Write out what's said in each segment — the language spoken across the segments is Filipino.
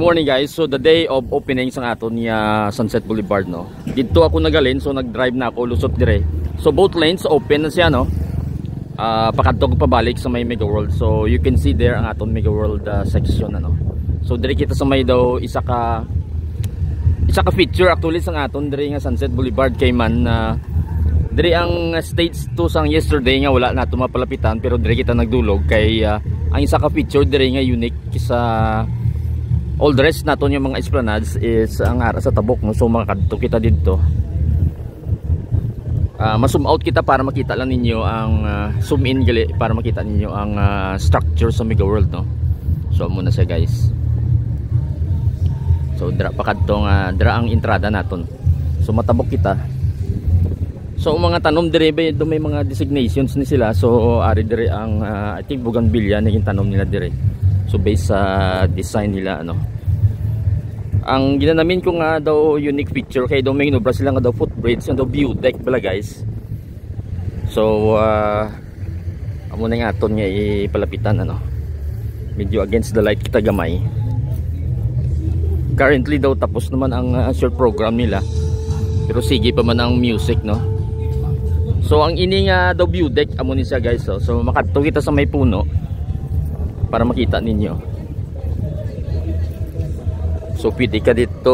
morning guys. So the day of opening sa aton niya Sunset Boulevard no. Dito ako nagalin, so nag-drive na ako lusot dire. So both lanes open na siya no. Pakadto ko pabalik sa may Mega World. So you can see there ang aton Mega World section ano. So dire kita sa may daw isa ka feature actually sa aton dire nga Sunset Boulevard kay man dire ang stage 2 sang yesterday nga wala nato mapalapitan, pero dire kita nagdulog kay ang isa ka feature dire nga unique sa all the rest naton yung mga esplanades is ang ara sa tabok no. So makadto kita dito, ma-zoom out kita para makita lang ninyo ang zoom in gali para makita ninyo ang structure sa Mega World no. So muna siya guys. So dra pakadto nga dra ang entrada naton. So matabok kita. So mga tanom dire do may mga designations ni sila. So ari dire ang I think bougainvillea naging tanom nila dire. So based sa design nila ano. Ang ginanamin ko nga daw unique feature kay daw may inobra sila nga daw footbridge and daw view deck pala guys. So amo na nga aton nga ipalapitan ano. Medyo against the light kita gamay. Currently daw tapos naman ang short program nila. Pero sige pa man ang music no. So ang ini nga daw view deck amo ni siya guys. So makadto kita sa may puno para makita ninyo. So pwede ka dito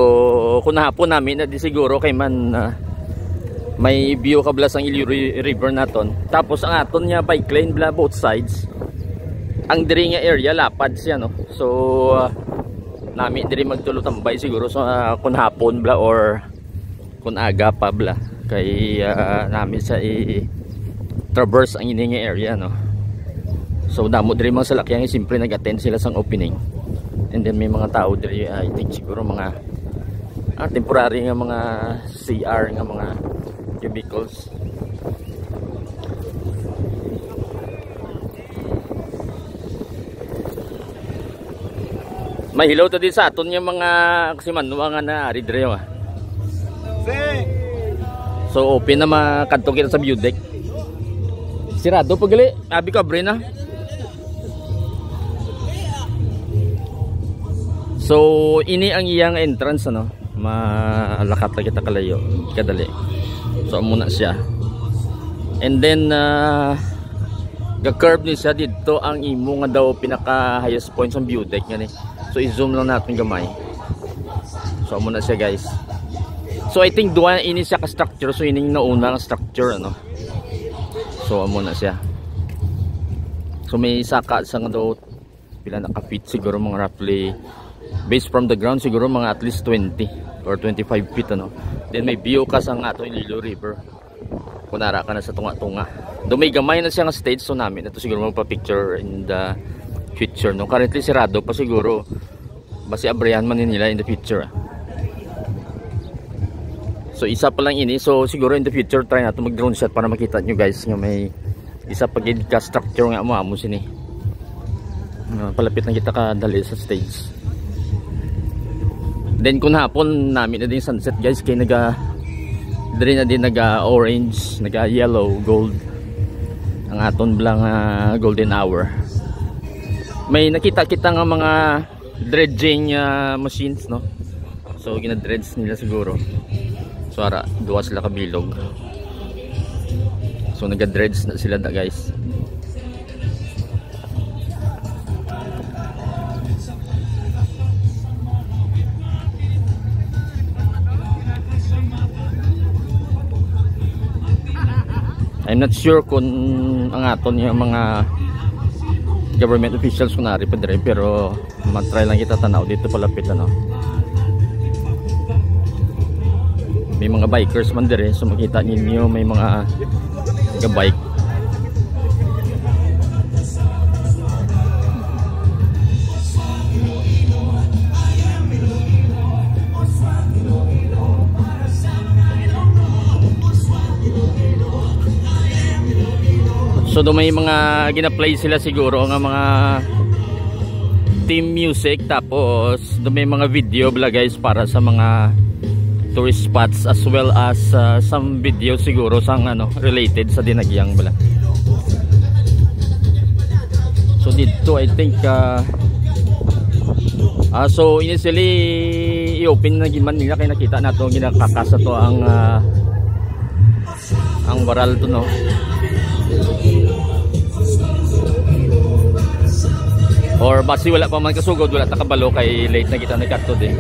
kung hapon namin na di siguro kay man may view kablas ang Ilio River naton. Tapos ang aton nga bike lane bla both sides. Ang diri nga area lapad siya no. So namin diri magtulotambay siguro so kung hapon bla or kung aga pa bla kay namin sa traverse ang ini nga area no. So damo diri mga salakyan simpre nag-attend sila sang opening. And then may mga tao diri I think siguro mga temporary nga mga CR nga mga cubicles. May hilaw to din sa aton yung mga kasi manuwa nga na ari diri wa. So open na makadto kita sa view deck. Sirado pagali, abi ka bre na. So ini ang iyang entrance ano. Malakat lang kita kalayo, kadali. So muna siya. And then ga-curve ni siya dito ang imo nga daw pinaka highest point sa view deck nga ni. So i-zoom lang natin gamay. So muna siya guys. So I think duwa ini siya ka structure. So ini nauna ang structure ano. So amo na siya. So may saka sa nga daw pila na ka-feet siguro mga roughly based from the ground siguro mga at least 20 or 25 feet ano. Then may view ka sa nga ato Ilio River. Kunara ka na sa tunga-tunga. Do may gamay na siya nga stage so namin ito siguro magpa-picture in the future no. Currently sirado pa siguro. Basi abrihan man nila in the future. So isa pa lang ini. So siguro in the future try natin mag drone shot para makita nyo guys nga may isa pa gid ka structure nga amo sini. Palapit na kita kadali sa stage. Then kung hapon namin na din sunset guys kay naga diri na din naga orange, naga yellow, gold. Ang aton blang golden hour. May nakita kita nga mga dredging machines no. So gina-dredge nila siguro. So ara duwa sila kabilog. So naga-dredge na sila da guys. I'm not sure kung ang aton yung mga government officials kunari pa dire, pero mag-try lang kita tanaw dito palapit ano. May mga bikers man dire, so makita ninyo may mga bike. So do may mga gina-play sila siguro nga mga team music, tapos do may mga video bla guys para sa mga tourist spots as well as some video siguro sang ano related sa Dinagyang bala. So dito I think So initially i-open na giman nila kay nakita nato ginakakasa to ang baral to, no. Or basi wala pa man kasugod, wala ta kabalo kay late na kita nagkadto din.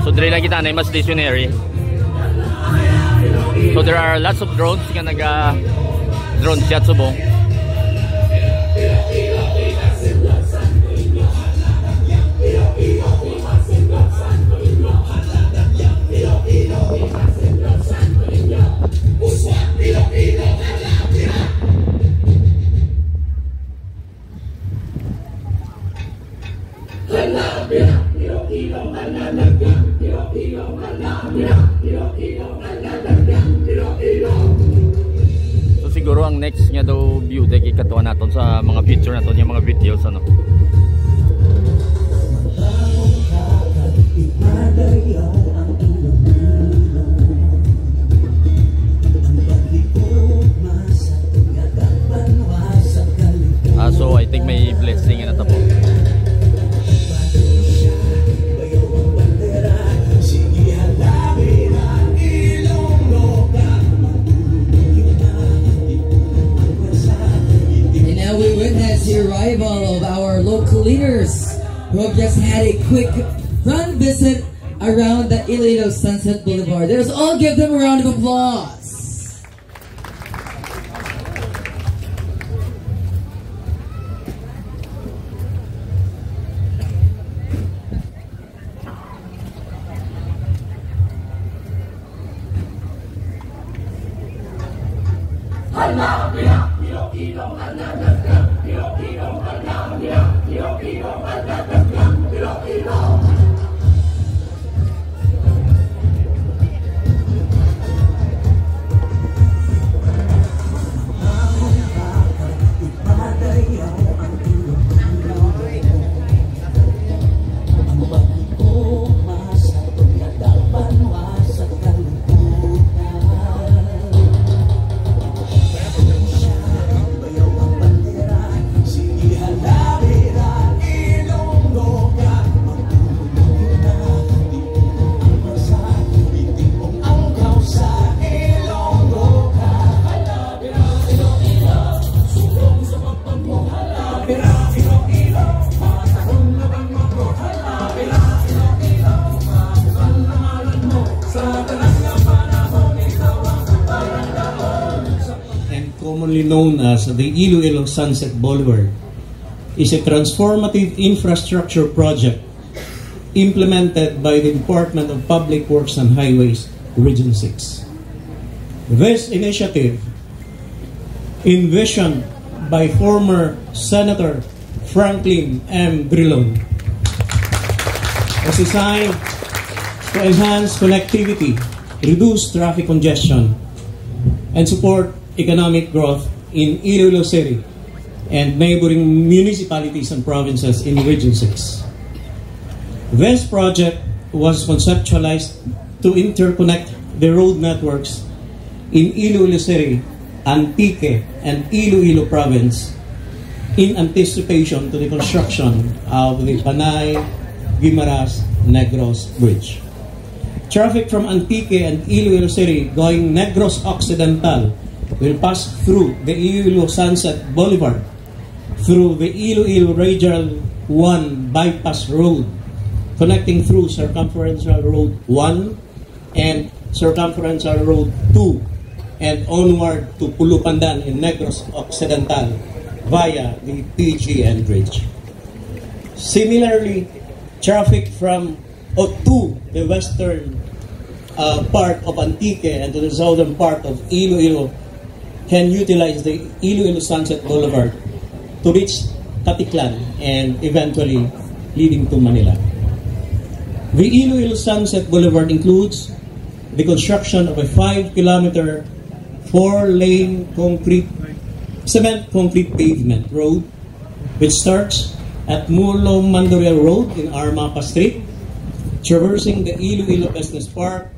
So dire lang kita na mas stationary. So there are lots of drones nga naga drone shot subong. So siguro ang next nga daw view deck ikatuwa naton sa mga picture naton, yung mga videos, ano. So I think may blessing na tapo. The arrival of our local leaders who have just had a quick run visit around the Iloilo Sunset Boulevard. Let's all give them a round of applause. Commonly known as the Iloilo Sunset Boulevard, is a transformative infrastructure project implemented by the Department of Public Works and Highways, Region 6. This initiative, envisioned by former Senator Franklin M. Drilon, was designed to enhance connectivity, reduce traffic congestion, and support economic growth in Iloilo City and neighboring municipalities and provinces in Region 6. This project was conceptualized to interconnect the road networks in Iloilo City, Antique, and Iloilo Province in anticipation to the construction of the Panay-Guimaras-Negros Bridge. Traffic from Antique and Iloilo City going Negros Occidental will pass through the Iloilo Sunset Boulevard, through the Iloilo Radial 1 Bypass Road, connecting through Circumferential Road 1 and Circumferential Road 2, and onward to Pulupandan in Negros Occidental via the PGN Bridge. Similarly, traffic from or to the western part of Antique and to the southern part of Iloilo can utilize the Iloilo Sunset Boulevard to reach Katiklan and eventually leading to Manila. The Iloilo Sunset Boulevard includes the construction of a 5-kilometer, 4-lane cement concrete pavement road which starts at Mulo Mandoria Road in Armapa Street, traversing the Iloilo Business Park,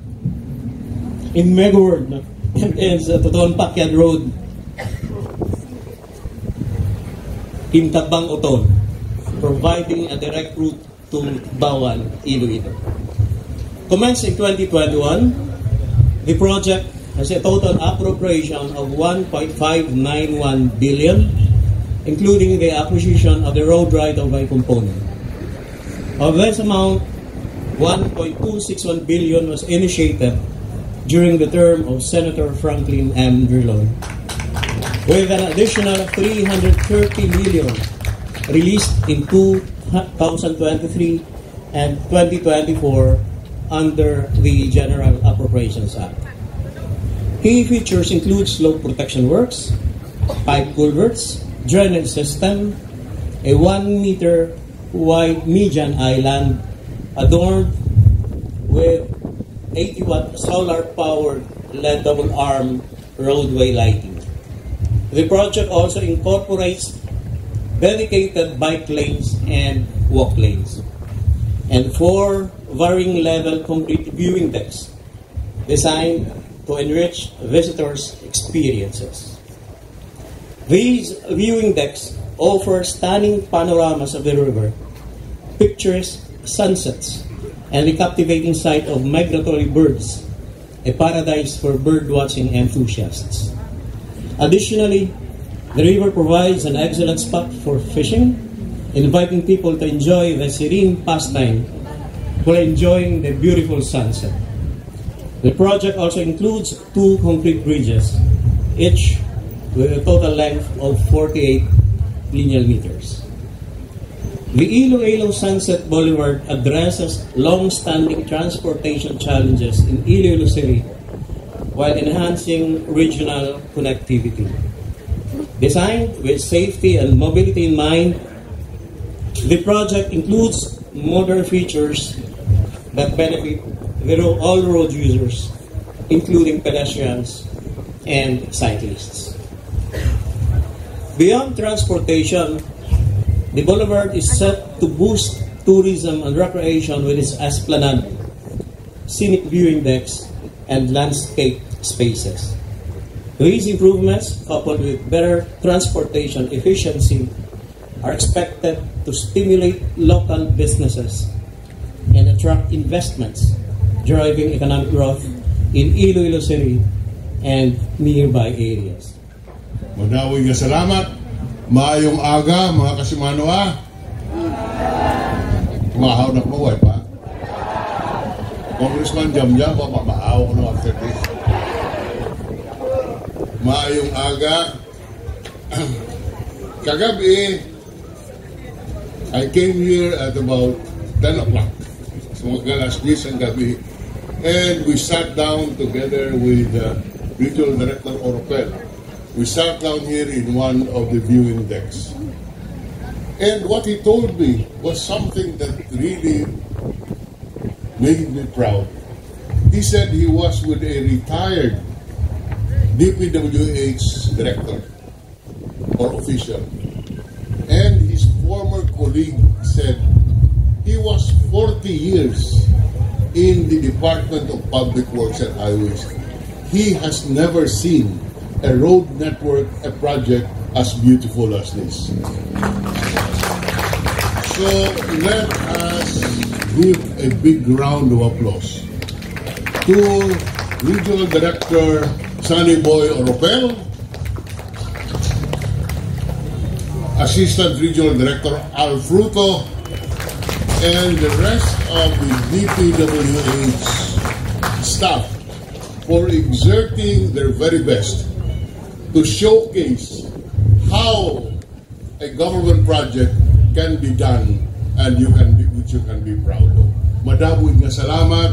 in Mega World, no? And ends at Totoon Pakyad Road in Tabang Oton, providing a direct route to Bawan, Iloilo. Commenced in 2021, the project has a total appropriation of 1.591 billion, including the acquisition of the road right-of-way component. Of this amount, 1.261 billion was initiated during the term of Senator Franklin M. Drilon, with an additional 330 million released in 2023 and 2024 under the General Appropriations Act. Key features include slope protection works, pipe culverts, drainage system, a 1 meter wide median island adorned with 80-watt solar-powered LED double-arm roadway lighting. The project also incorporates dedicated bike lanes and walk lanes, and 4 varying level complete viewing decks designed to enrich visitors' experiences. These viewing decks offer stunning panoramas of the river, picturesque sunsets, and the captivating sight of migratory birds, a paradise for bird-watching enthusiasts. Additionally, the river provides an excellent spot for fishing, inviting people to enjoy the serene pastime while enjoying the beautiful sunset. The project also includes 2 concrete bridges, each with a total length of 48 linear meters. The Iloilo Sunset Boulevard addresses long-standing transportation challenges in Iloilo City while enhancing regional connectivity. Designed with safety and mobility in mind, the project includes modern features that benefit all road users, including pedestrians and cyclists. Beyond transportation, the boulevard is set to boost tourism and recreation with its esplanade, scenic viewing decks, and landscape spaces. These improvements, coupled with better transportation efficiency, are expected to stimulate local businesses and attract investments, driving economic growth in Iloilo City and nearby areas. Madawig nga salamat. Maayong aga, mga kasimano Mahaw na kumaway pa. Congressman Jamjam, maaw ko na after this. Maayong aga. Kagabi, I came here at about 10 o'clock. So mag-alas 10 ang gabi. And we sat down together with Regional Director Oropel. We sat down here in one of the viewing decks. And what he told me was something that really made me proud. He said he was with a retired DPWH director or official. And his former colleague said he was 40 years in the Department of Public Works and Highways. He has never seen a road network, a project as beautiful as this. So let us give a big round of applause to Regional Director Sunny Boy Oropel, Assistant Regional Director Al Fruto, and the rest of the DPWH staff for exerting their very best to showcase how a government project can be done and which you can be proud of. Madawig nga salamat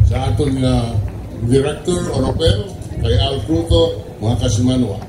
sa aton Director Oropel, kay Al Fruto, mga kasimanwa.